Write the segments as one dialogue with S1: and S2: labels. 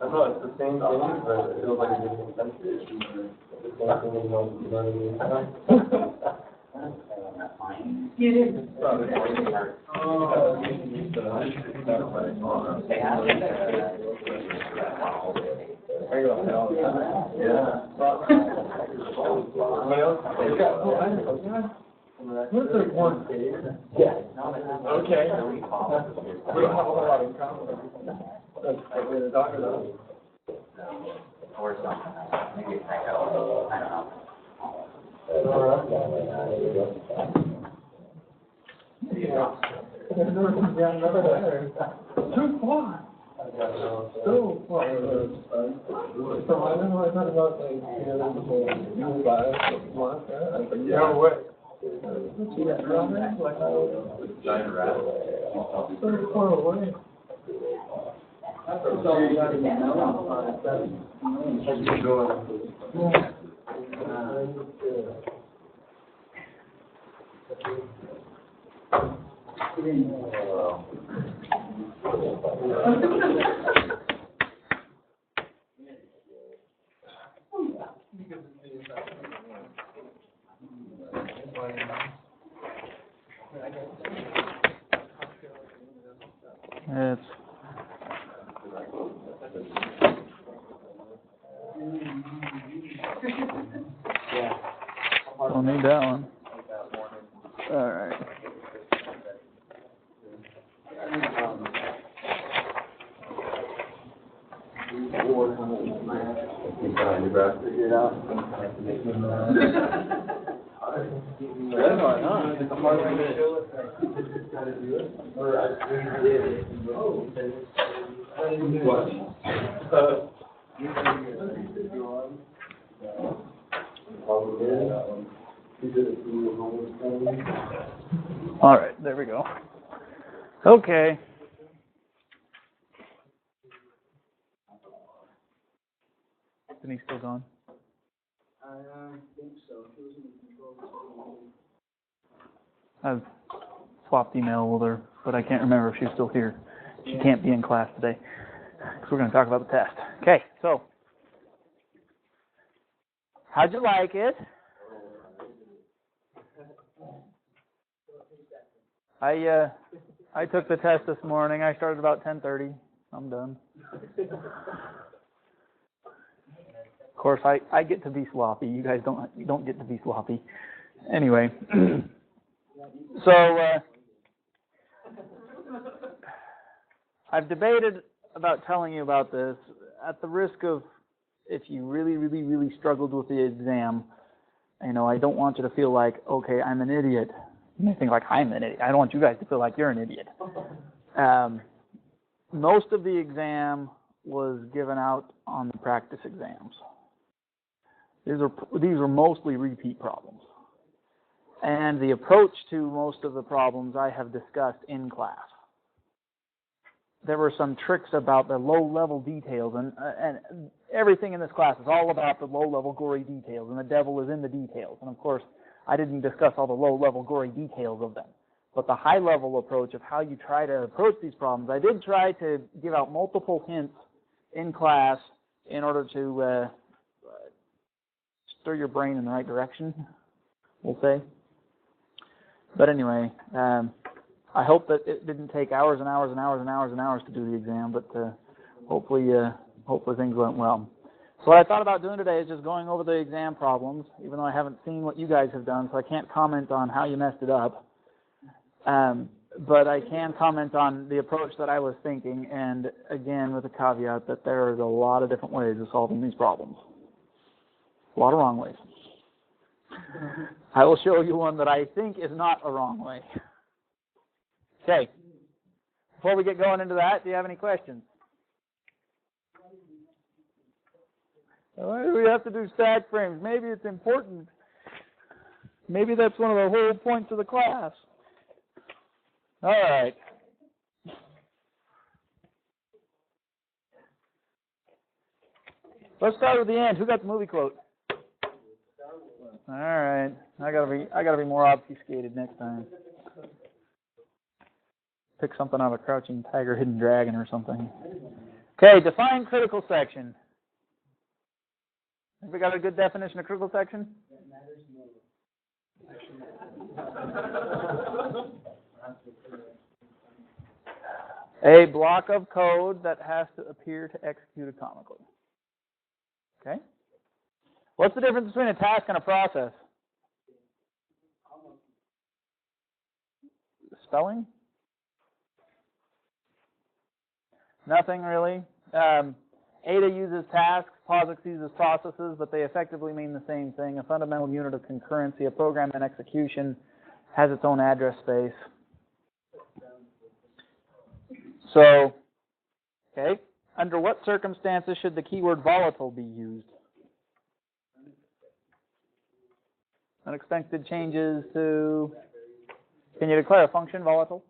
S1: I thought it's the same thing, but it feels like a different country. It's the same thing as most of the
S2: You did.
S1: What's the one? Yeah. Okay. We don't have a whole lot in common. That's what we're talking about.
S3: Or something. Maybe it's like, I don't know.
S1: Too far. So far. So I don't know what I thought about like, you buy one, yeah, what?
S3: Giant rat.
S1: So far away.
S4: It's don't need that one. All right. All right, there we go. Okay. Isn't he still gone?
S1: I think so.
S4: I've swapped email with her, but I can't remember if she's still here. She can't be in class today because we're going to talk about the test. Okay, so how'd you like it? I took the test this morning. I started about 10:30. I'm done. Of course, I get to be sloppy. You guys don't get to be sloppy. Anyway, so I've debated about telling you about this at the risk of, if you really struggled with the exam, I don't want you to feel like, okay, I'm an idiot. You may think like I'm an idiot. I don't want you guys to feel like you're an idiot. Most of the exam was given out on the practice exams. These are mostly repeat problems. And the approach to most of the problems I have discussed in class. There were some tricks about the low-level details, and everything in this class is all about the low-level gory details, and the devil is in the details. And of course, I didn't discuss all the low-level gory details of them. But the high-level approach of how you try to approach these problems, I did try to give out multiple hints in class in order to stir your brain in the right direction, we'll say. But anyway, I hope that it didn't take hours and hours and hours and hours and hours to do the exam, but hopefully things went well. So what I thought about doing today is just going over the exam problems, even though I haven't seen what you guys have done, so I can't comment on how you messed it up. But I can comment on the approach that I was thinking, and again with the caveat that there is a lot of different ways of solving these problems. A lot of wrong ways. I will show you one that I think is not a wrong way. Okay. Before we get going into that, do you have any questions? Why do we have to do stack frames? Maybe it's important. Maybe that's one of the whole points of the class. All right. Let's start with the end. Who got the movie quote? All right. I gotta be more obfuscated next time. Pick something out of Crouching Tiger, Hidden Dragon or something. Okay, define critical section. Have we got a good definition of critical section? A block of code that has to appear to execute atomically. Okay? What's the difference between a task and a process? Spelling? Nothing really. Ada uses tasks, POSIX uses processes, but they effectively mean the same thing. A fundamental unit of concurrency, a program in execution, has its own address space. So, okay, under what circumstances should the keyword volatile be used? Unexpected changes to, can you declare a function volatile?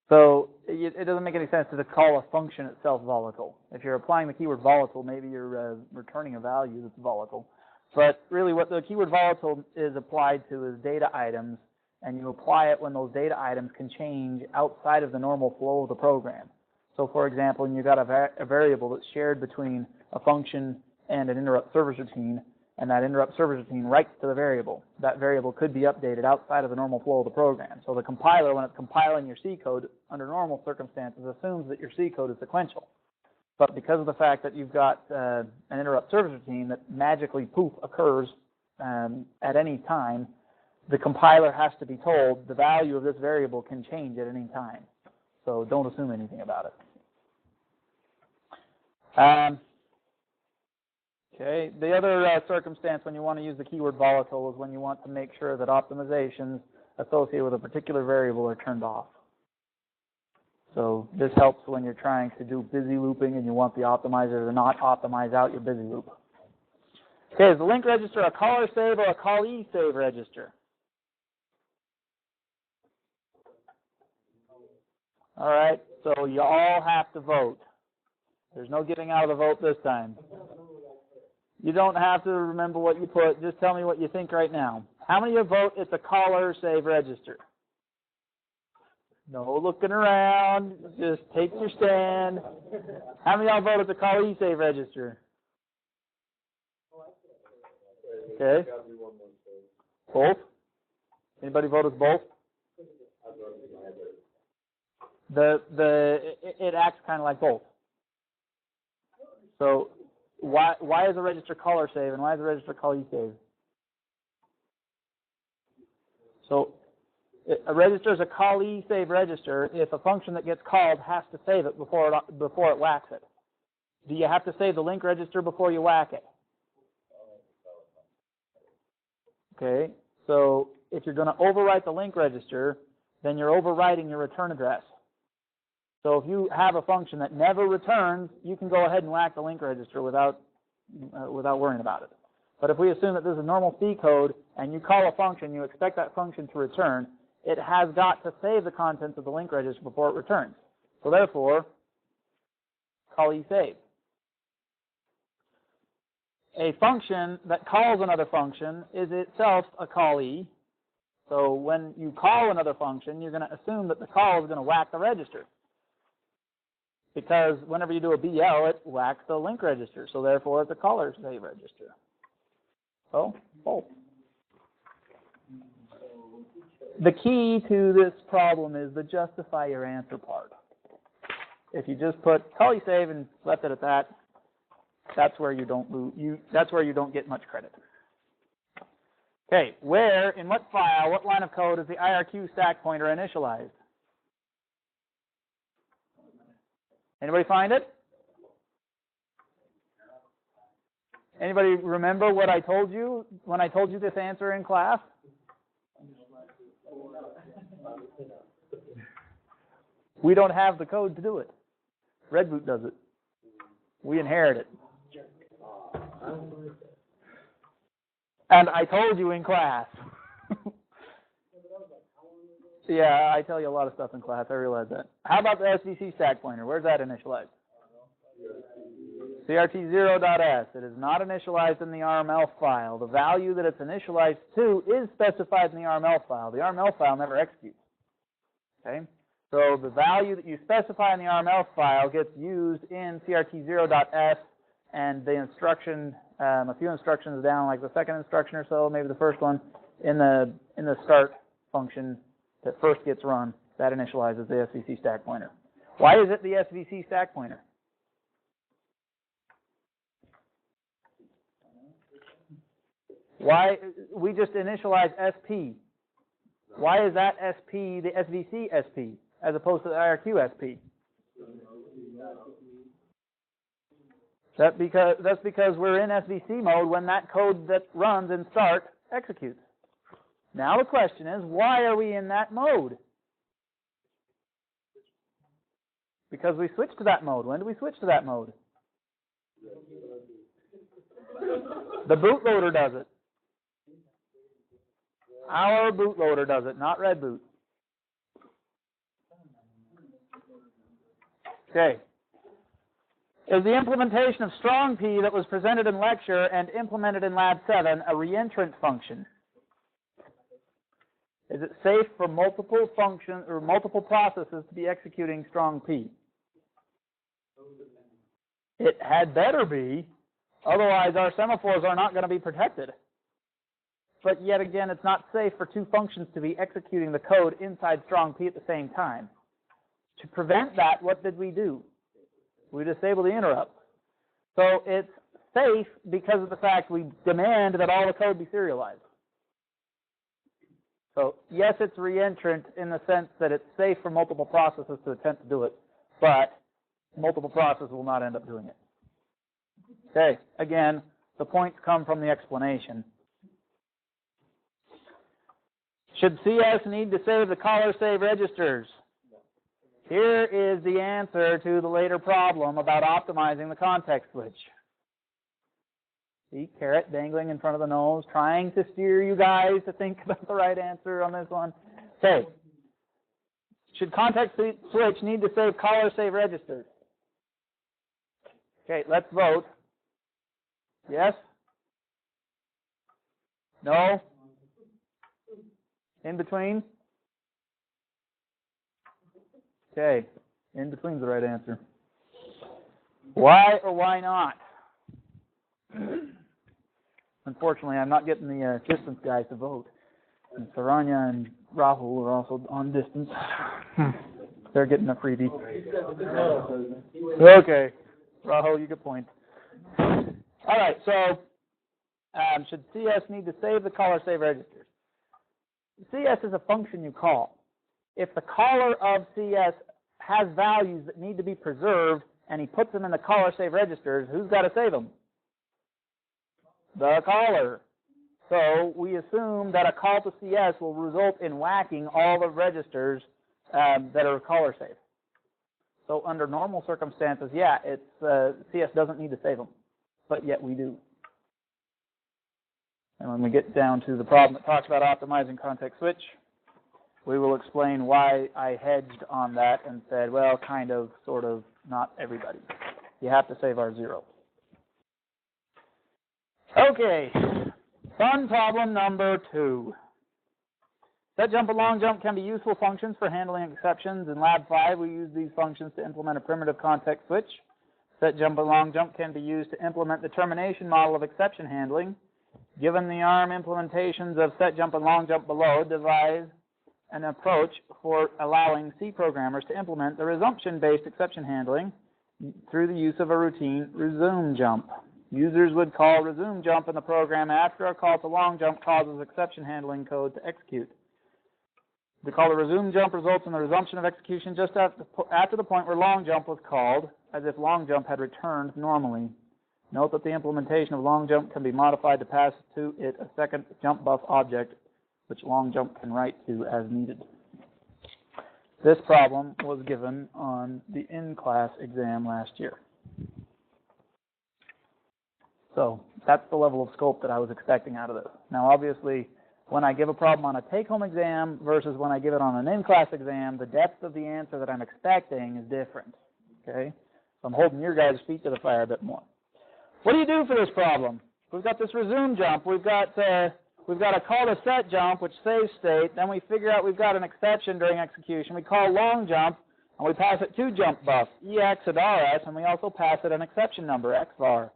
S4: So it doesn't make any sense to call a function itself volatile. If you're applying the keyword volatile, maybe you're returning a value that's volatile. But really what the keyword volatile is applied to is data items, and you apply it when those data items can change outside of the normal flow of the program. So for example, when you've got a variable that's shared between a function and an interrupt service routine, and that interrupt service routine writes to the variable. That variable could be updated outside of the normal flow of the program. So the compiler, when it's compiling your C code under normal circumstances, assumes that your C code is sequential. But because of the fact that you've got an interrupt service routine that magically, poof, occurs at any time, the compiler has to be told the value of this variable can change at any time. So don't assume anything about it. Okay, the other circumstance when you want to use the keyword volatile is when you want to make sure that optimizations associated with a particular variable are turned off. So this helps when you're trying to do busy looping and you want the optimizer to not optimize out your busy loop. Okay, is the link register a caller save or a callee save register? All right, so you all have to vote. There's no getting out of the vote this time. You don't have to remember what you put. Just tell me what you think right now. How many of you vote it's a caller save register? No looking around. Just take your stand. How many of y'all vote it's a callee save register? Okay. Both? Anybody vote as both? It acts kind of like both. So why is a register caller save and why is a register callee save? So a register is a callee save register if a function that gets called has to save it before it whacks it. Do you have to save the link register before you whack it? Okay, so if you're going to overwrite the link register, then you're overwriting your return address. So if you have a function that never returns, you can go ahead and whack the link register without worrying about it. But if we assume that this is normal C code and you call a function, you expect that function to return, it has got to save the contents of the link register before it returns. So therefore, callee save. A function that calls another function is itself a callee. So when you call another function, you're going to assume that the call is going to whack the register. Because whenever you do a BL, it whacks the link register. So therefore, it's a caller save register. So, both. The key to this problem is the justify your answer part. If you just put callee save and left it at that, that's where you don't get much credit. Okay, where, in what file, what line of code is the IRQ stack pointer initialized? Anybody find it? Anybody remember what I told you when I told you this answer in class? We don't have the code to do it. Red Boot does it. We inherit it. And I told you in class. Yeah, I tell you a lot of stuff in class. I realize that. How about the SVC stack pointer? Where's that initialized? CRT0.S. It is not initialized in the RML file. The value that it's initialized to is specified in the RML file. The RML file never executes. Okay? So the value that you specify in the RML file gets used in CRT0.S, and the instruction, a few instructions down, like the second instruction or so, maybe the first one, in the start function that first gets run, that initializes the SVC stack pointer. Why is it the SVC stack pointer? Why we just initialize SP? Why is that SP the SVC SP as opposed to the IRQ SP? That's because we're in SVC mode when that code that runs in start executes. Now the question is, why are we in that mode? Because we switched to that mode. When did we switch to that mode? The bootloader does it. Our bootloader does it, not Red Boot. Okay. Is the implementation of strong P that was presented in lecture and implemented in Lab 7 a reentrant function? Is it safe for multiple functions or multiple processes to be executing strong P? It had better be, otherwise our semaphores are not going to be protected. But yet again, it's not safe for two functions to be executing the code inside strong P at the same time. To prevent that, what did we do? We disable the interrupt. So it's safe because of the fact we demand that all the code be serialized. So yes, it's reentrant in the sense that it's safe for multiple processes to attempt to do it, but multiple processes will not end up doing it. Okay, again, the points come from the explanation. Should CS need to save the caller save registers? Here is the answer to the later problem about optimizing the context switch. See, carrot dangling in front of the nose, trying to steer you guys to think about the right answer on this one. Okay. Should context switch need to save caller save registers? Okay, let's vote. Yes? No? In between? Okay, in between's the right answer. Why or why not? Unfortunately, I'm not getting the distance guys to vote. And Saranya and Rahul are also on distance. They're getting a freebie. Okay, Rahul, you get point. All right, so should CS need to save the caller save registers? CS is a function you call. If the caller of CS has values that need to be preserved and he puts them in the caller save registers, who's got to save them? The caller. So we assume that a call to CS will result in whacking all the registers that are caller safe. So under normal circumstances, yeah, CS doesn't need to save them, but yet we do. And when we get down to the problem that talks about optimizing context switch, we will explain why I hedged on that and said, well, kind of, sort of, not everybody. You have to save R0. Okay, fun problem number 2. Set jump and long jump can be useful functions for handling exceptions. In Lab 5, we use these functions to implement a primitive context switch. Set jump and long jump can be used to implement the termination model of exception handling. Given the ARM implementations of set jump and long jump below, devise an approach for allowing C programmers to implement the resumption-based exception handling through the use of a routine resume jump. Users would call resume jump in the program after a call to long jump causes exception handling code to execute. The call to resume jump results in the resumption of execution just after the point where long jump was called, as if long jump had returned normally. Note that the implementation of long jump can be modified to pass to it a second jump buff object, which long jump can write to as needed. This problem was given on the in-class exam last year. So that's the level of scope that I was expecting out of this. Now obviously, when I give a problem on a take-home exam versus when I give it on an in-class exam, the depth of the answer that I'm expecting is different. Okay? So I'm holding your guys' feet to the fire a bit more. What do you do for this problem? We've got this resume jump. We've got a call to set jump, which saves state. Then we figure out we've got an exception during execution. We call long jump, and we pass it two jump buffs, EX and RS, and we also pass it an exception number, XVAR.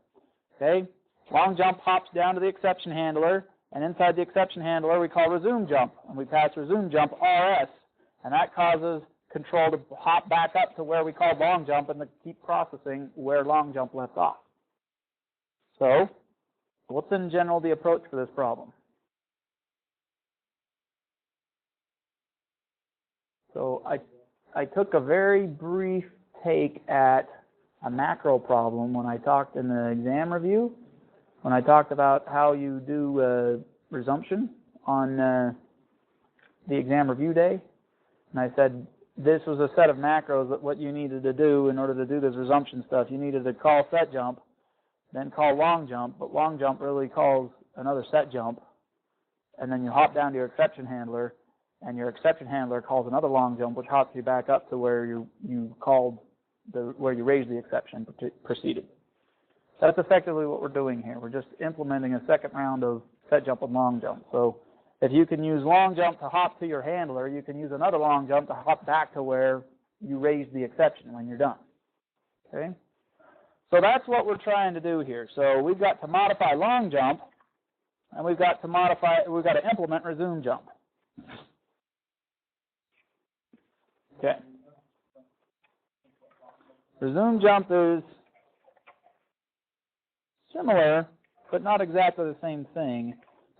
S4: Okay? Long jump hops down to the exception handler, and inside the exception handler we call resume jump, and we pass resume jump RS, and that causes control to hop back up to where we called long jump and to keep processing where long jump left off. So, what's in general the approach for this problem? So I took a very brief take at a macro problem when I talked in the exam review, when I talked about how you do resumption on the exam review day. And I said this was a set of macros that what you needed to do in order to do this resumption stuff. You needed to call set jump, then call long jump, but long jump really calls another set jump, and then you hop down to your exception handler, and your exception handler calls another long jump, which hops you back up to where you called where you raised the exception preceded. That's effectively what we're doing here. We're just implementing a second round of set jump and long jump. So if you can use long jump to hop to your handler, you can use another long jump to hop back to where you raised the exception when you're done. Okay? So that's what we're trying to do here. So we've got to modify long jump, and we've got to implement resume jump. Okay. Resume jump is similar, but not exactly the same thing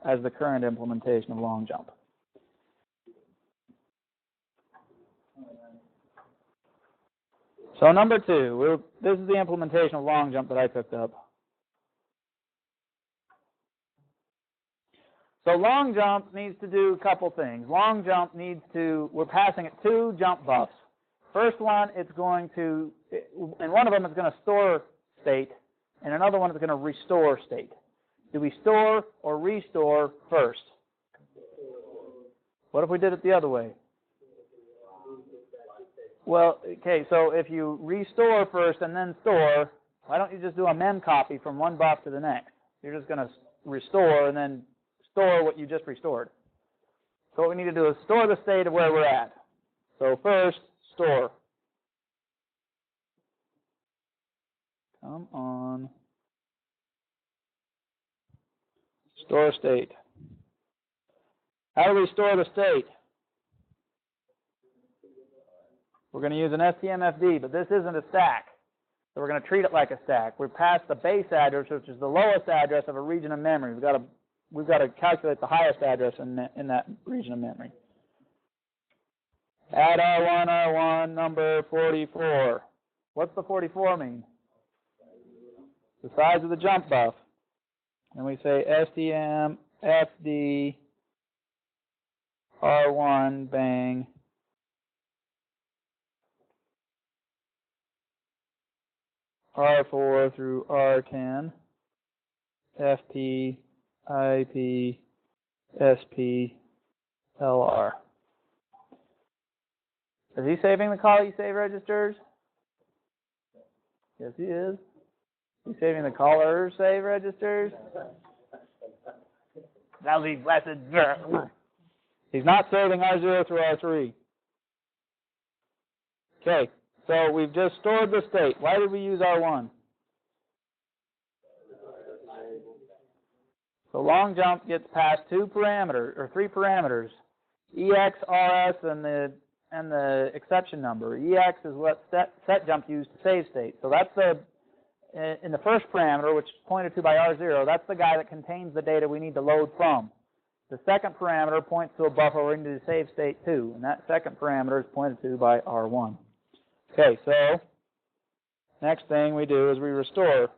S4: as the current implementation of long jump. So number two, this is the implementation of long jump that I picked up. So long jump needs to do a couple things. Long jump we're passing it two jump buffs. First one, it's going to, and one of them is going to store state, and another one is going to restore state. Do we store or restore first? What if we did it the other way? Well, okay, so if you restore first and then store, why don't you just do a mem copy from one buff to the next? You're just going to restore and then store what you just restored. So what we need to do is store the state of where we're at. So first, store. Come on. Store state. How do we store the state? We're going to use an STMFD, but this isn't a stack. So we're going to treat it like a stack. We're past the base address, which is the lowest address of a region of memory. We've got to calculate the highest address in that region of memory. Add R1 number 44. What's the 44 mean? The size of the jump buff. And we say STMFD R1 bang R4 through R10 FP IP SP LR. Is he saving the call you save registers? Yes, he is. He's saving the caller save registers. That'll be blessed. He's not saving R0 through R3. Okay, so we've just stored the state. Why did we use R1? So long jump gets past three parameters, EX, RS, and the exception number. EX is what set jump used to save state. So that's in the first parameter, which is pointed to by R0, that's the guy that contains the data we need to load from. The second parameter points to a buffer we need to save state to, and that second parameter is pointed to by R1. Okay, so next thing we do is we restore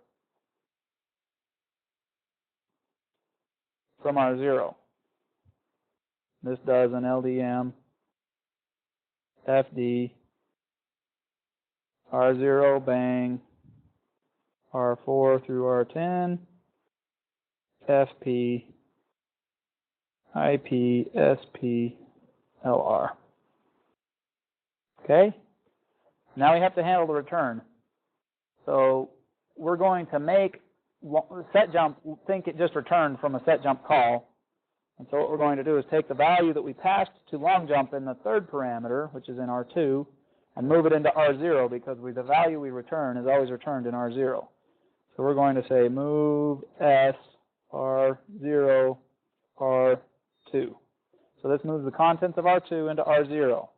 S4: from R0. This does an LDM FD R0 bang R4 through R10 FP IP SP LR. Okay? Now we have to handle the return. So we're going to make set jump, think it just returned from a set jump call. And so what we're going to do is take the value that we passed to long jump in the third parameter, which is in R2, and move it into R0 because the value we return is always returned in R0. So we're going to say move S R0 R2. So this moves the contents of R2 into R0.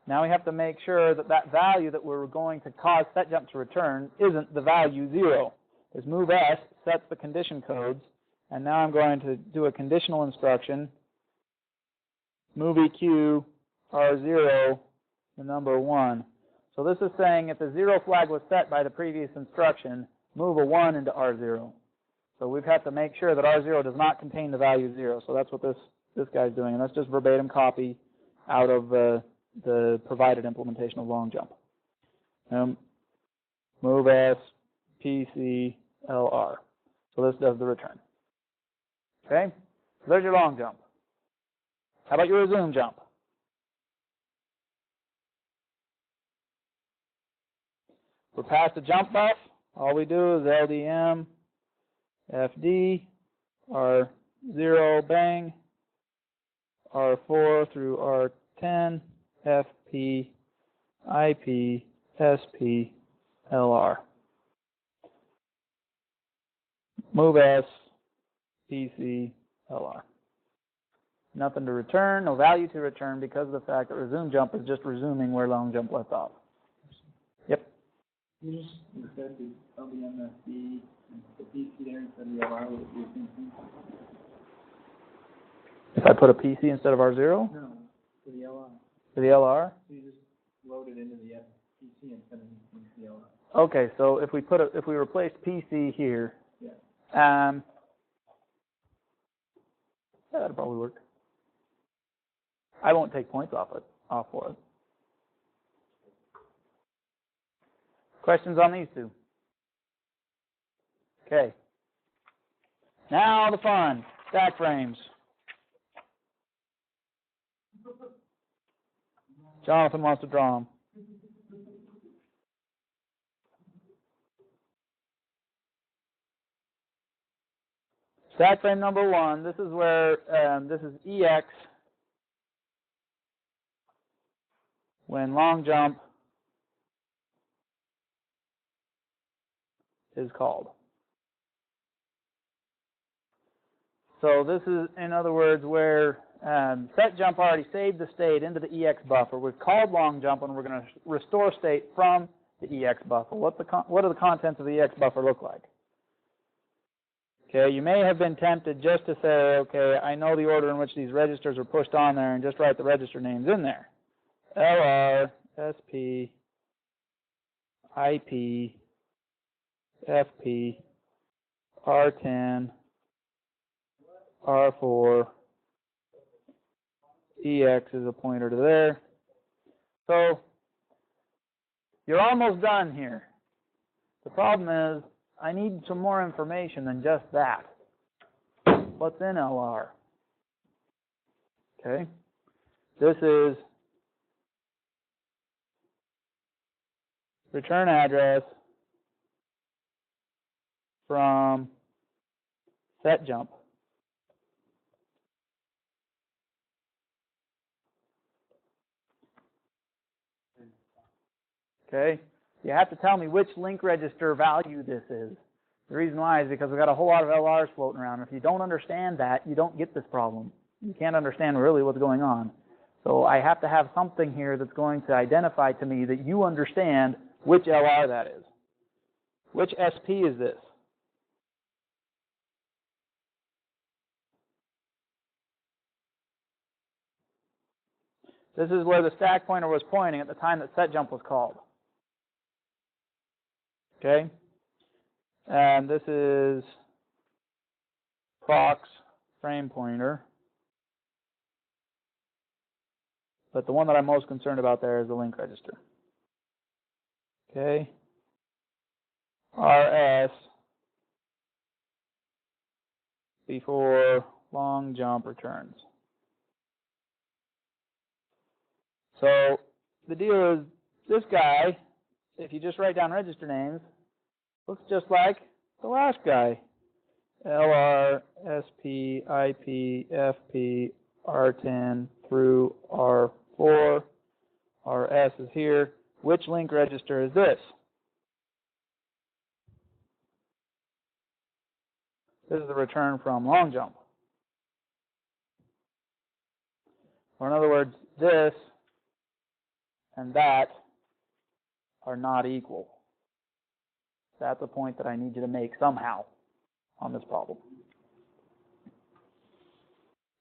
S4: Now we have to make sure that that value that we're going to cause set jump to return isn't the value 0. This move S sets the condition codes, and now I'm going to do a conditional instruction, move EQ R0 the number 1. So this is saying if the 0 flag was set by the previous instruction, move a 1 into R0. So we've had to make sure that R0 does not contain the value 0. So that's what this guy's doing, and that's just verbatim copy out of the provided implementation of long jump. Move S, PC, LR. So this does the return. Okay? So there's your long jump. How about your resume jump? We're past the jump buff. All we do is LDM, FD, R0, bang, R4 through R10, FP, IP, SP, LR. Move S, PC, LR. Nothing to return, no value to return because of the fact that resume jump is just resuming where long jump left off. Yep.
S1: You just instead do LDMFD and the PC there instead of the LR with the same thing?
S4: If I put a PC instead of R0?
S1: No, for the LR.
S4: For the LR?
S1: So you just load it into the PC instead of into the LR.
S4: Okay, so if we replaced PC here,
S1: yeah,
S4: that'll probably work. I won't take points off for it. Questions on these two? Okay. Now the fun. Stack frames. Jonathan wants to draw them. Stack frame number 1, this is where, this is EX when long jump is called. So this is, in other words, where set jump already saved the state into the EX buffer. We've called long jump and we're going to restore state from the EX buffer. What do the contents of the EX buffer look like? Okay, you may have been tempted just to say, okay, I know the order in which these registers are pushed on there and just write the register names in there. LR, SP, IP, FP, R10, R4, EX is a pointer to there. So you're almost done here. The problem is I need some more information than just that. What's in LR? Okay. This is return address from set jump. Okay, you have to tell me which link register value this is. The reason why is because we've got a whole lot of LRs floating around. If you don't understand that, you don't get this problem. You can't understand really what's going on. So I have to have something here that's going to identify to me that you understand which LR that is. Which SP is this? This is where the stack pointer was pointing at the time that set jump was called. Okay? And this is prox frame pointer. But the one that I'm most concerned about there is the link register. Okay? RS before long jump returns. So the deal is this guy, if you just write down register names, looks just like the last guy LR, SP, IP, FP, R10 through R4. RS is here. Which link register is this? This is the return from long jump. Or in other words, this and that are not equal. That's a point that I need you to make somehow on this problem.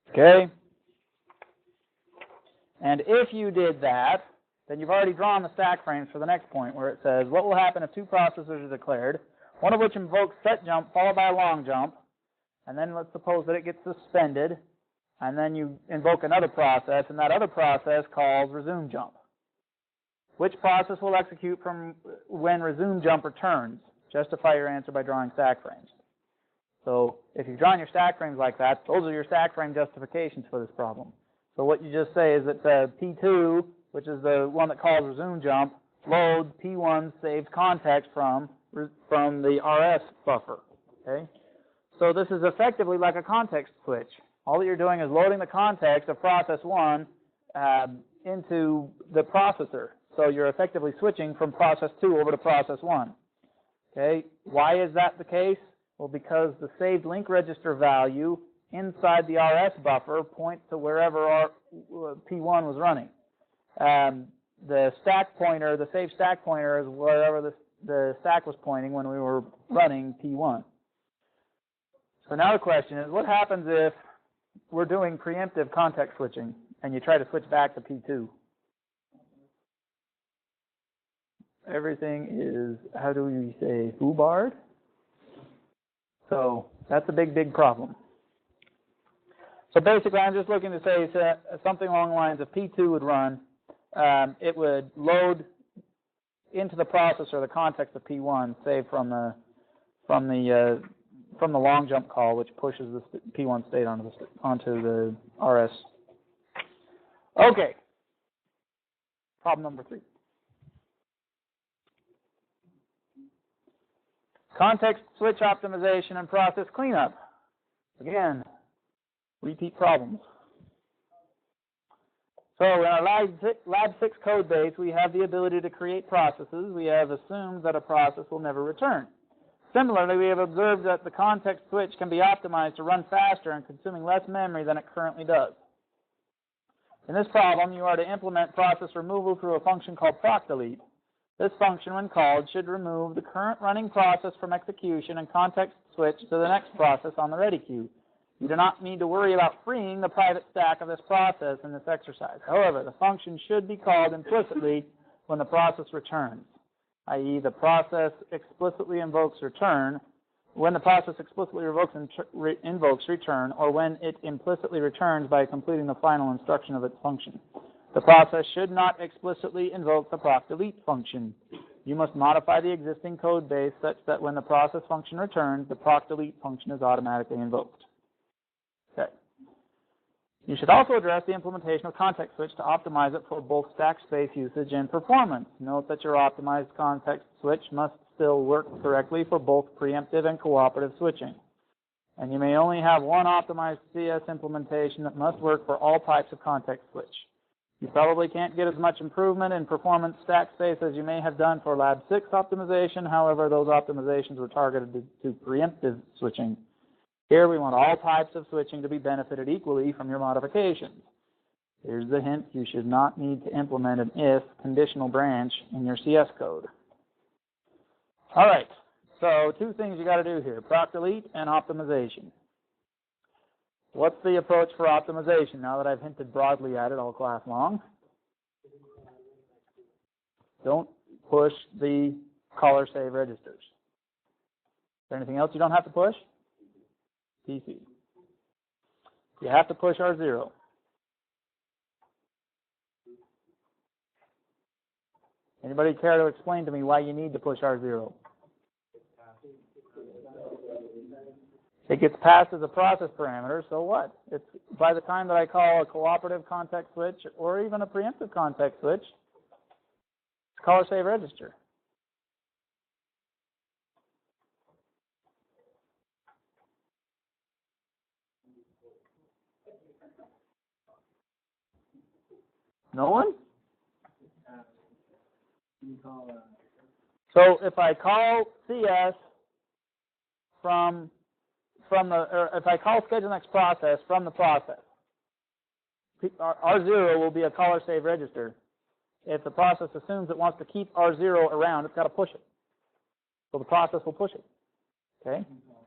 S4: Okay? And if you did that, then you've already drawn the stack frames for the next point where it says, what will happen if two processors are declared, one of which invokes set jump followed by a long jump, and then let's suppose that it gets suspended, and then you invoke another process, and that other process calls resume jump. Which process will execute from when resume jump returns? Justify your answer by drawing stack frames. So if you've drawn your stack frames like that, those are your stack frame justifications for this problem. So what you just say is that P2, which is the one that calls resume jump, loads P1 saves context from the RS buffer. Okay? So this is effectively like a context switch. All that you're doing is loading the context of process 1 into the processor. So you're effectively switching from process 2 over to process 1. Okay? Why is that the case? Well, because the saved link register value inside the RS buffer points to wherever P1 was running. The stack pointer, the saved stack pointer, is wherever the stack was pointing when we were running P1. So now the question is, what happens if we're doing preemptive context switching and you try to switch back to P2? Everything is, how do we say, foobarred? So that's a big, big problem. So basically, I'm just looking to say something along the lines of P2 would run. It would load into the processor the context of P1, saved from the long jump call, which pushes the P1 state onto the RS. Okay. Problem number 3. Context switch optimization and process cleanup. Again, repeat problems. So in our Lab 6 code base, we have the ability to create processes. We have assumed that a process will never return. Similarly, we have observed that the context switch can be optimized to run faster and consuming less memory than it currently does. In this problem, you are to implement process removal through a function called procdelete. This function, when called, should remove the current running process from execution and context switch to the next process on the ready queue. You do not need to worry about freeing the private stack of this process in this exercise. However, the function should be called implicitly when the process returns, i.e. the process explicitly invokes return, when the process explicitly invokes return, or when it implicitly returns by completing the final instruction of its function. The process should not explicitly invoke the procdelete function. You must modify the existing code base such that when the process function returns, the procdelete function is automatically invoked. Okay. You should also address the implementation of context switch to optimize it for both stack space usage and performance. Note that your optimized context switch must still work correctly for both preemptive and cooperative switching. And you may only have one optimized CS implementation that must work for all types of context switch. You probably can't get as much improvement in performance stack space as you may have done for Lab 6 optimization. However, those optimizations were targeted to preemptive switching. Here we want all types of switching to be benefited equally from your modifications. Here's the hint: you should not need to implement an if conditional branch in your CS code. All right, so 2 things you got to do here: procdelete and optimization. What's the approach for optimization now that I've hinted broadly at it all class long? Don't push the caller save registers. Is there anything else you don't have to push? PC. You have to push R0. Anybody care to explain to me why you need to push R0? It gets passed as a process parameter, so what? It's by the time that I call a cooperative context switch or even a preemptive context switch, it's caller save register. No one? So if I call CS from or if I call schedule next process from the process, R0 will be a caller save register. If the process assumes it wants to keep R0 around, it's got to push it. So the process will push it. Okay?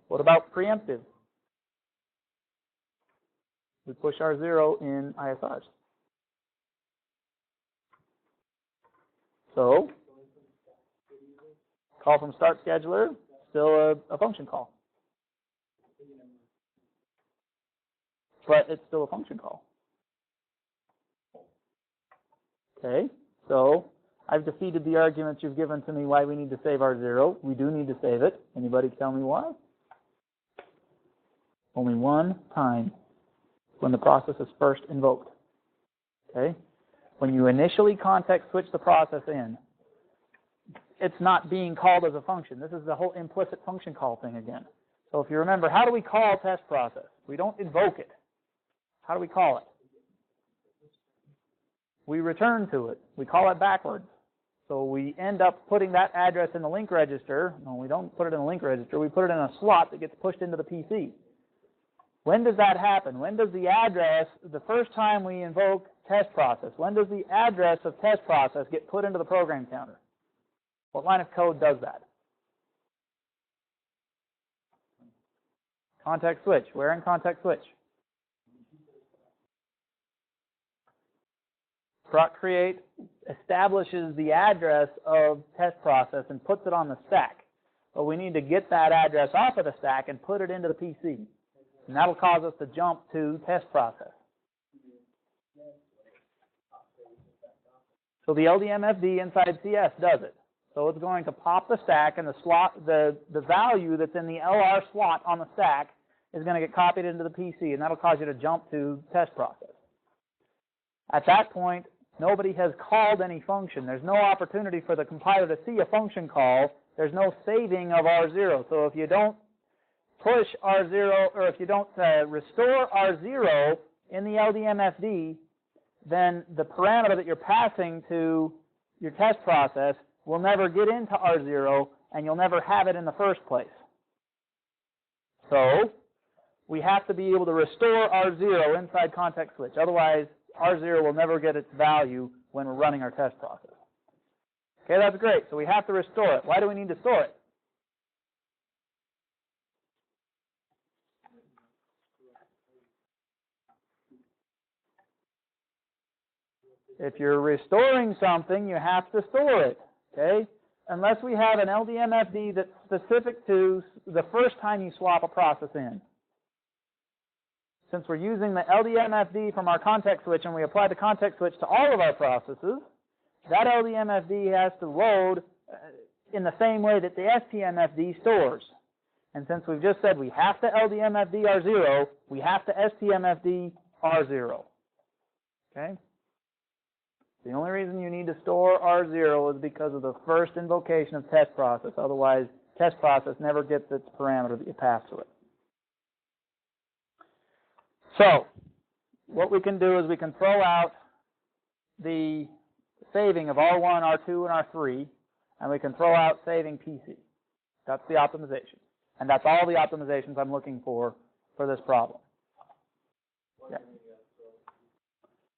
S4: What about preemptive? We push R0 in ISRs. So, call from start scheduler, still a function call. But it's still a function call. Okay, so I've defeated the arguments you've given to me why we need to save R0. We do need to save it. Anybody tell me why? Only one time when the process is first invoked. Okay? When you initially context switch the process in, it's not being called as a function. This is the whole implicit function call thing again. So if you remember, how do we call test process? We don't invoke it. How do we call it? We return to it. We call it backwards. So we end up putting that address in the link register. No, we don't put it in the link register. We put it in a slot that gets pushed into the PC. When does that happen? When does the address, the first time we invoke test process, when does the address of test process get put into the program counter? What line of code does that? Context switch. Where in context switch? Proc create establishes the address of test process and puts it on the stack. But we need to get that address off of the stack and put it into the PC. And that'll cause us to jump to test process. So the LDMFD inside CS does it. So it's going to pop the stack, and the slot, the value that's in the LR slot on the stack is going to get copied into the PC, and that'll cause you to jump to test process. At that point, nobody has called any function. There's no opportunity for the compiler to see a function call. There's no saving of R0. So if you don't push R0, or if you don't restore R0 in the LDMFD, then the parameter that you're passing to your test process will never get into R0, and you'll never have it in the first place. So we have to be able to restore R0 inside context switch. Otherwise, R0 will never get its value when we're running our test process. Okay, that's great. So we have to restore it. Why do we need to store it? If you're restoring something, you have to store it. Okay? Unless we have an LDMFD that's specific to the first time you swap a process in. Since we're using the LDMFD from our context switch and we apply the context switch to all of our processes, that LDMFD has to load in the same way that the STMFD stores. And since we've just said we have to LDMFD R0, we have to STMFD R0. Okay? The only reason you need to store R0 is because of the first invocation of test process. Otherwise, test process never gets its parameter that you pass to it. So, what we can do is we can throw out the saving of R1, R2, and R3, and we can throw out saving PC. That's the optimization. And that's all the optimizations I'm looking for this problem. Yeah.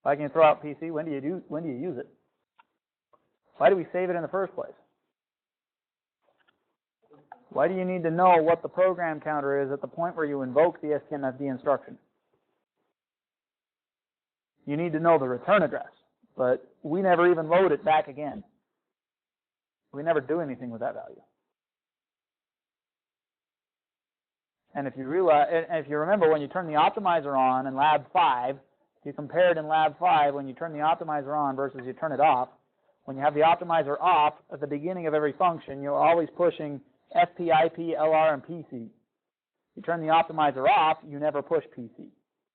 S4: Why can you throw out PC? When do you use it? Why do we save it in the first place? Why do you need to know what the program counter is at the point where you invoke the STMFD instruction? You need to know the return address, but we never even load it back again. We never do anything with that value. And if you realize, and if you remember, when you turn the optimizer on in Lab 5, if you compare it in Lab 5, when you turn the optimizer on versus you turn it off, when you have the optimizer off at the beginning of every function, you're always pushing FP, IP, LR, and PC. You turn the optimizer off, you never push PC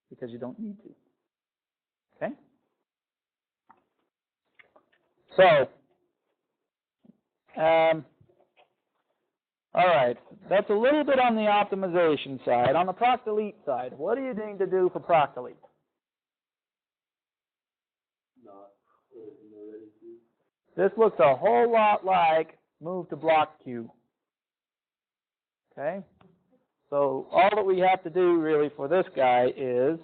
S4: because you don't need to. Okay? So, all right, that's a little bit on the optimization side. On the proc delete side, what do you need to do for proc delete? This looks a whole lot like move to block queue. Okay? So all that we have to do really for this guy is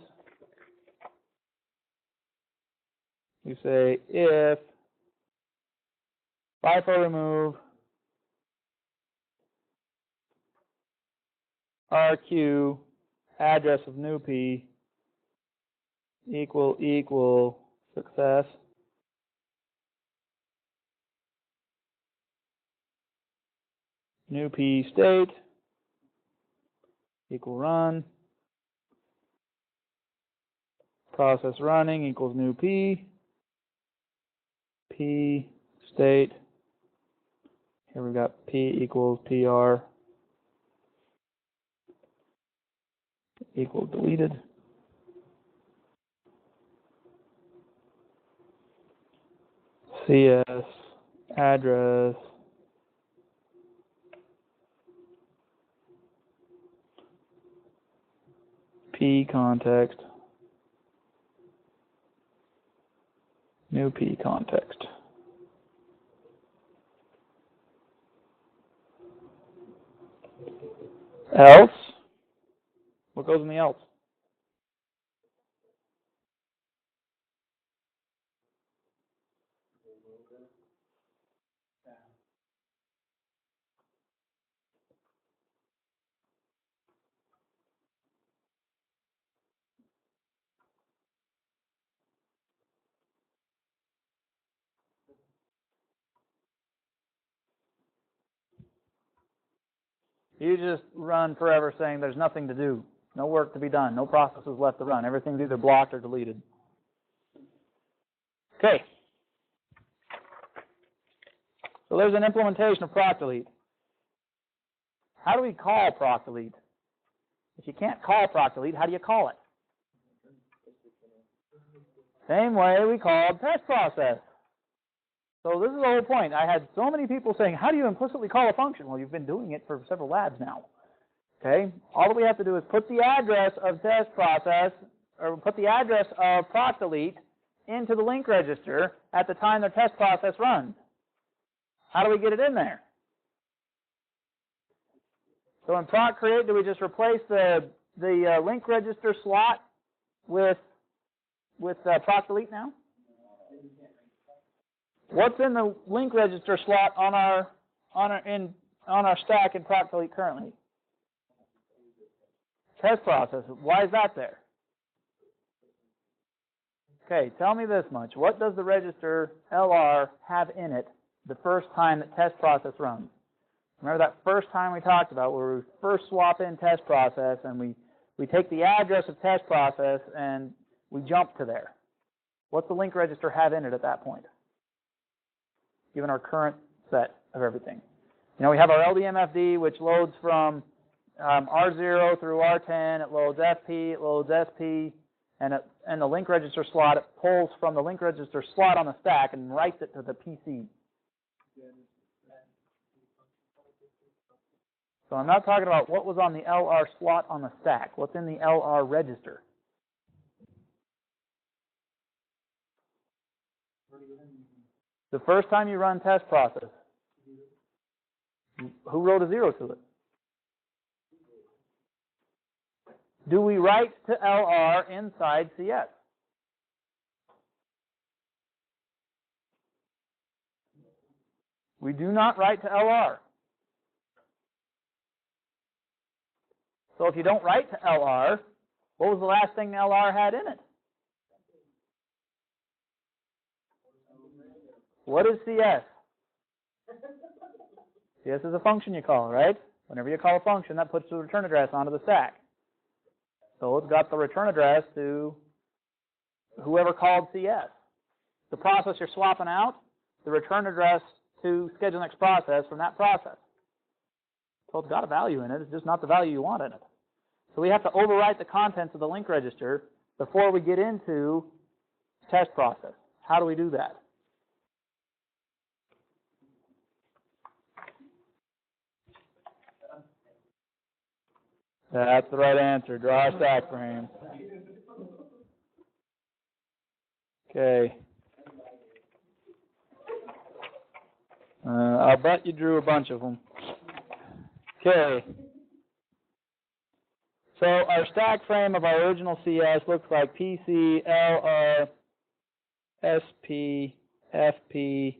S4: you say if FIFO remove RQ address of new P equal success new P state equal run process running equals new P state. Here we've got P equals PR equal deleted. CS address P context new P context. Else, what goes in the else? You just run forever saying there's nothing to do, no work to be done, no processes left to run. Everything's either blocked or deleted. Okay. So there's an implementation of proc delete. How do we call proc delete? If you can't call proc delete, how do you call it? Same way we called test process. So this is the whole point. I had so many people saying, how do you implicitly call a function? Well, you've been doing it for several labs now. Okay? All that we have to do is put the address of test process, or put the address of proc delete into the link register at the time the test process runs. How do we get it in there? So in proc create, do we just replace the link register slot with proc delete now? What's in the link register slot on our stack in proc delete currently? Test process. Why is that there? Okay, tell me this much. What does the register LR have in it the first time that test process runs? Remember that first time we talked about where we first swap in test process and we take the address of test process and we jump to there. What's the link register have in it at that point, given our current set of everything? You know, we have our LDMFD, which loads from R0 through R10. It loads FP, it loads SP, and the link register slot, it pulls from the link register slot on the stack and writes it to the PC. So I'm not talking about what was on the LR slot on the stack. What's in the LR register? The first time you run test process, who wrote a 0 to it? Do we write to LR inside CS? We do not write to LR. So if you don't write to LR, what was the last thing LR had in it? What is CS? CS is a function you call, right? Whenever you call a function, that puts the return address onto the stack. So it's got the return address to whoever called CS. The process you're swapping out, the return address to schedule next process from that process. So it's got a value in it, it's just not the value you want in it. So we have to overwrite the contents of the link register before we get into test process. How do we do that? That's the right answer. Draw a stack frame. Okay. I'll bet you drew a bunch of them. Okay. So our stack frame of our original CS looks like PC, LR, SP, FP,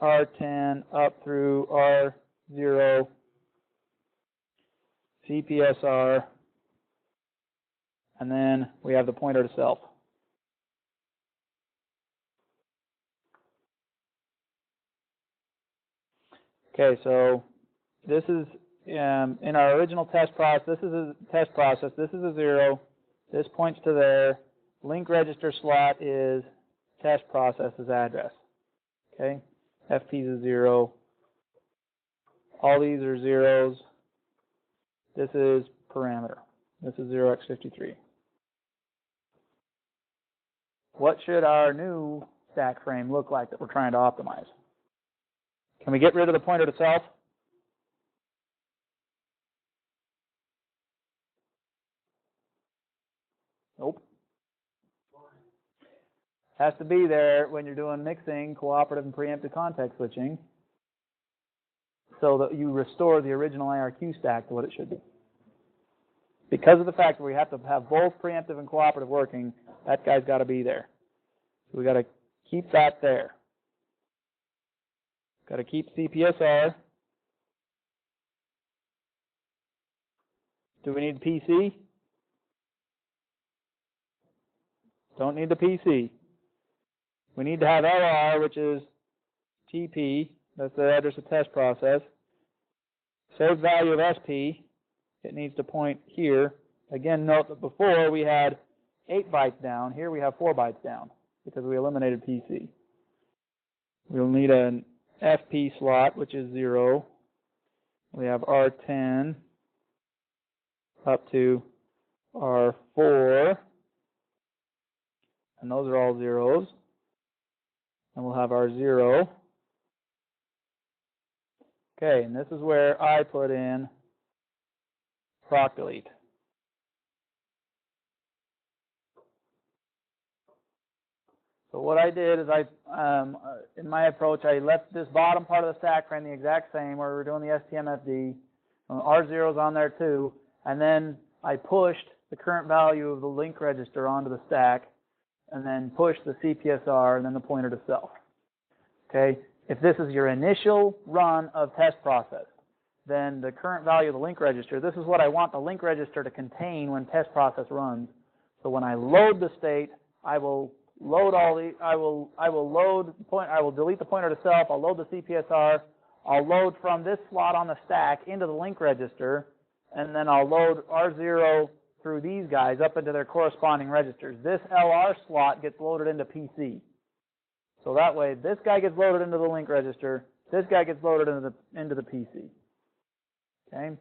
S4: R10 up through R0, CPSR, and then we have the pointer to self. Okay, so this is in our original test process. This is a test process. This is a 0. This points to there. Link register slot is test process's address. Okay, FP is a 0. All these are zeros. This is parameter. This is 0x53. What should our new stack frame look like that we're trying to optimize? Can we get rid of the pointer to self? Nope. Has to be there when you're doing mixing, cooperative, and preemptive context switching, so that you restore the original IRQ stack to what it should be. Because of the fact that we have to have both preemptive and cooperative working, that guy's got to be there. So we got to keep that there. Got to keep CPSR. Do we need PC? Don't need the PC. We need to have LR, which is TP. That's the address of test process. Saved value of SP. It needs to point here. Again, note that before we had 8 bytes down. Here we have 4 bytes down because we eliminated PC. We'll need an FP slot, which is 0. We have R10 up to R4. And those are all zeros. And we'll have our 0. Okay, and this is where I put in proc delete. So what I did is in my approach, I left this bottom part of the stack frame the exact same where we're doing the STMFD. R0's on there too. And then I pushed the current value of the link register onto the stack, and then pushed the CPSR and then the pointer to self. Okay? If this is your initial run of test process, then the current value of the link register, this is what I want the link register to contain when test process runs. So when I load the state, I will load all the, I will delete the pointer to self, I'll load the CPSR, I'll load from this slot on the stack into the link register, and then I'll load R0 through these guys up into their corresponding registers. This LR slot gets loaded into PC. So that way, this guy gets loaded into the link register, this guy gets loaded into the PC. Okay?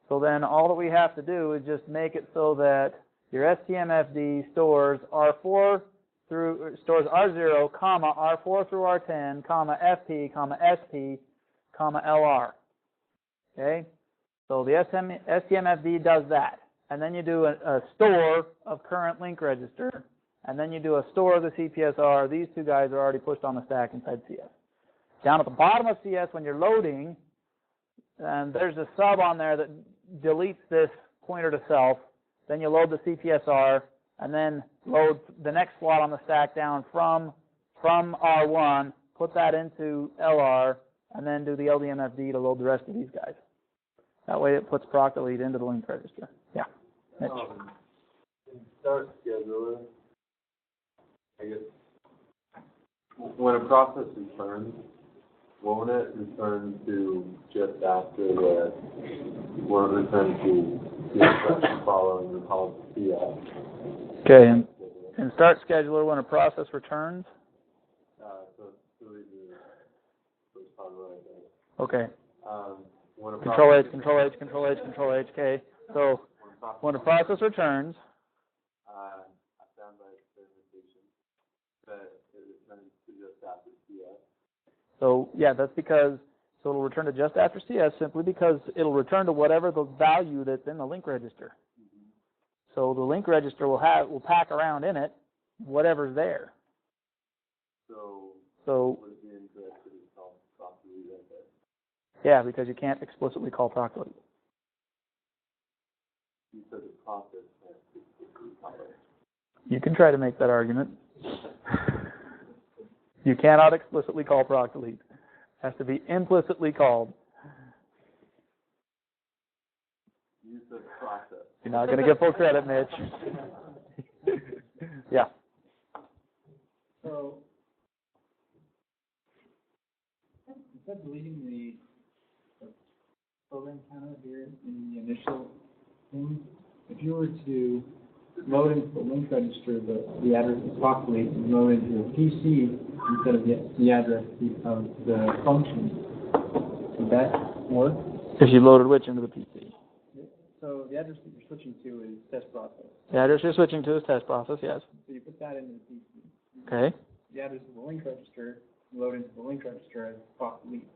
S4: So then all that we have to do is just make it so that your STMFD stores R0, comma, R4 through R10, comma, FP, comma, SP, comma, LR. Okay? So the STMFD does that. And then you do a store of current link register, and then you do a store of the CPSR. These two guys are already pushed on the stack inside CS. Down at the bottom of CS, when you're loading, and there's a sub on there that deletes this pointer to self. Then you load the CPSR, and then load the next slot on the stack down from R1, put that into LR, and then do the LDMFD to load the rest of these guys. That way it puts proc delete into the link register. Yeah. Mitch.
S1: In start scheduler, I guess, when a process returns, won't it return to just after the, won't it return to the instruction following the call to CS?
S4: Okay, in start scheduler, when a process returns?
S1: So delete the first part right there.
S4: Okay.
S1: When a
S4: Control H,
S1: process
S4: Control H, Control H, Control H. Okay. So when a process returns,
S1: I found by experimentation that it returns to just after CS.
S4: so yeah, that's because, so it'll return to just after CS simply because it'll return to whatever the value that's in the link register.
S1: Mm-hmm.
S4: So the link register will pack around in it whatever's there.
S1: So
S4: So
S1: would it be incorrect to install proc delete right
S4: Yeah, because you can't explicitly call proc delete.
S1: You said the process has to be called.
S4: You can try to make that argument. You cannot explicitly call proc delete. It has to be implicitly called.
S1: You said process.
S4: You're not going to get full credit, Mitch. Yeah.
S5: So, instead of deleting the program counter here in the initial thing, if you were to load into the link register the address of properly and load into a PC instead of the address of the function, would that work?
S4: If you loaded which into the PC?
S5: So the address that you're switching to is test process.
S4: The address you're switching to is test process, yes.
S5: So you put that into the PC.
S4: Okay.
S5: The address of the link register, you load into the link register as proc delete.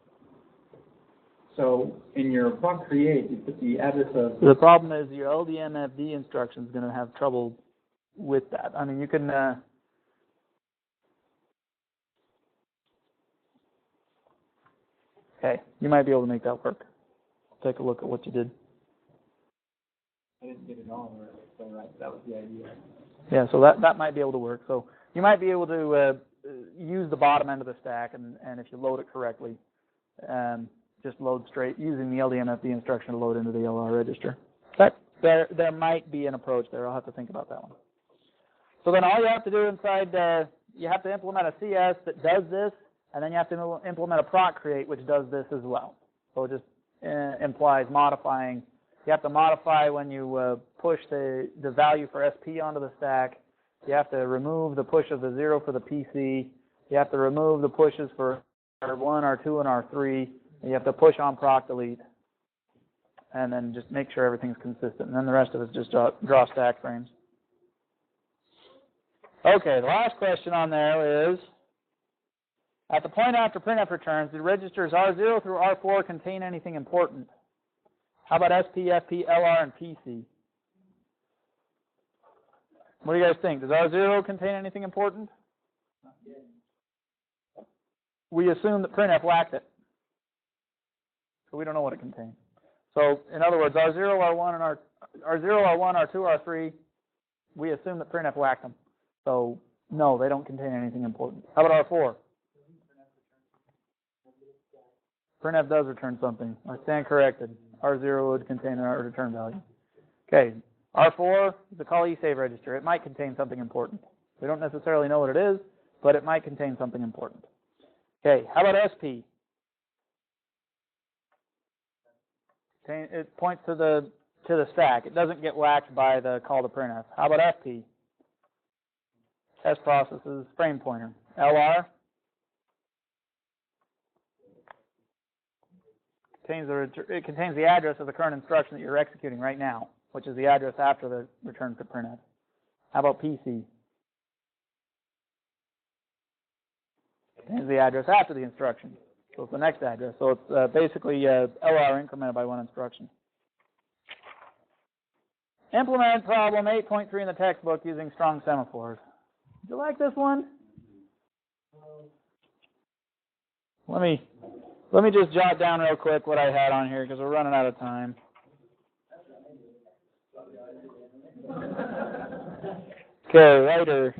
S5: So in your proc create, you put the address of...
S4: The problem is your LDMFD instruction is going to have trouble with that. I mean, you can... Okay, you might be able to make that work. Take a look at what you did.
S5: I didn't get it all right, so that was the idea.
S4: Yeah, so that might be able to work. So you might be able to use the bottom end of the stack, and if you load it correctly, just load straight using the LDMFD instruction to load into the LR register. There might be an approach there. I'll have to think about that one. So then all you have to do inside, you have to implement a CS that does this, and then you have to implement a proc create which does this as well. So it just implies modifying. You have to modify when you push the value for SP onto the stack. You have to remove the push of the 0 for the PC. You have to remove the pushes for R1, R2, and R3. You have to push on proc delete. And then just make sure everything's consistent. And then the rest of it is just draw stack frames. Okay, the last question on there is, at the point after printf returns, do registers R0 through R4 contain anything important? How about SP, FP, LR, and PC? What do you guys think? Does R0 contain anything important? We assume that printf whacked it. So we don't know what it contains. So in other words, R0, R1, and R0, R1, R2, R3, we assume that printf whacked them. So no, they don't contain anything important. How about R4? Printf does return something. I stand corrected. R0 would contain a return value. Okay, R4 is a call eSave register. It might contain something important. We don't necessarily know what it is, but it might contain something important. Okay, how about SP? It points to the stack. It doesn't get whacked by the call to printf. How about FP? Test processes, frame pointer. LR? It contains the address of the current instruction that you're executing right now, which is the address after the return to printf. How about PC? It contains the address after the instruction, so it's the next address. So it's basically LR incremented by one instruction. Implement problem 8.3 in the textbook using strong semaphores. Did you like this one? Let me just jot down real quick what I had on here because we're running out of time. Okay, writer.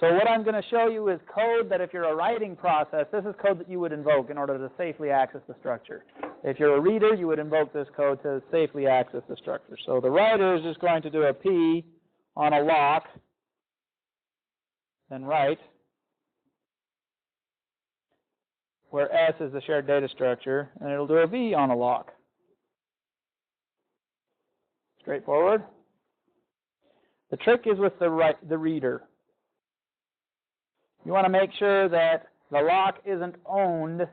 S4: So what I'm going to show you is code that if you're a writing process, this is code that you would invoke in order to safely access the structure. If you're a reader, you would invoke this code to safely access the structure. So the writer is just going to do a P on a lock, then write, where S is the shared data structure, and it'll do a V on a lock. Straightforward. The trick is with the reader. You want to make sure that the lock isn't owned.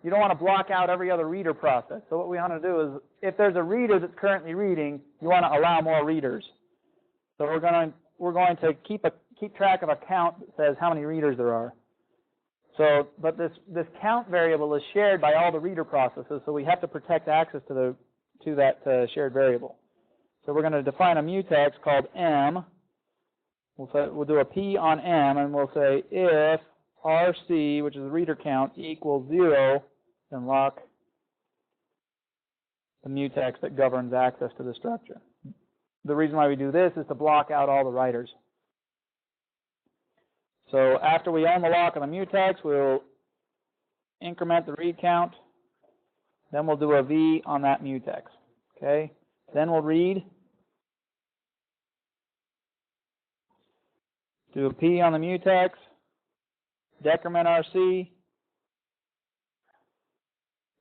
S4: You don't want to block out every other reader process. So what we want to do is, if there's a reader that's currently reading, you want to allow more readers. So we're going to keep track of a count that says how many readers there are. So, but this count variable is shared by all the reader processes, so we have to protect access to that shared variable. So we're going to define a mutex called M. We'll do a P on M, and we'll say if RC, which is the reader count, equals 0, then lock the mutex that governs access to the structure. The reason why we do this is to block out all the writers. So after we own the lock on the mutex, we'll increment the read count. Then we'll do a V on that mutex. Okay? Then we'll read. Do a P on the mutex. Decrement RC.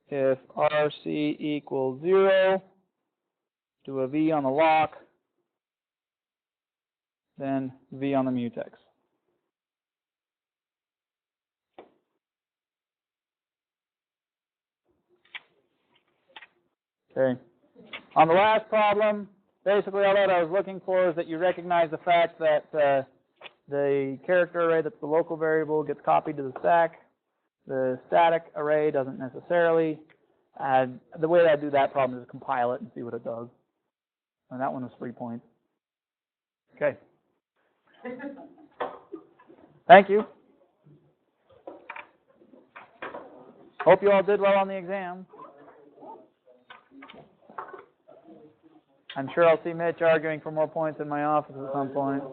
S4: If RC equals 0, do a V on the lock. Then V on the mutex. Okay. On the last problem, basically all that I was looking for is that you recognize the fact that the character array that's the local variable gets copied to the stack. The static array doesn't necessarily. The way that I do that problem is compile it and see what it does. And that one was 3 points. Okay. Thank you. Hope you all did well on the exam. I'm sure I'll see Mitch arguing for more points in my office at some point.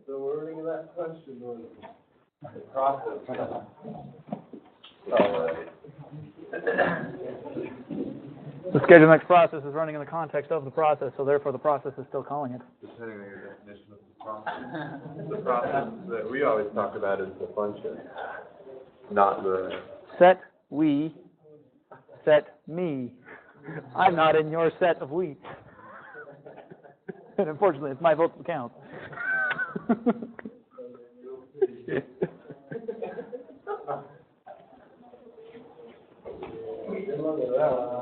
S1: The wording of that question was the process.
S4: The schedule next process is running in the context of the process, so therefore the process is still calling it.
S1: Depending on your definition of the process. The process that we always talk about is the function, not the...
S4: Set we, set me. I'm not in your set of wheat. And unfortunately, it's my vote that counts.
S1: Look at that.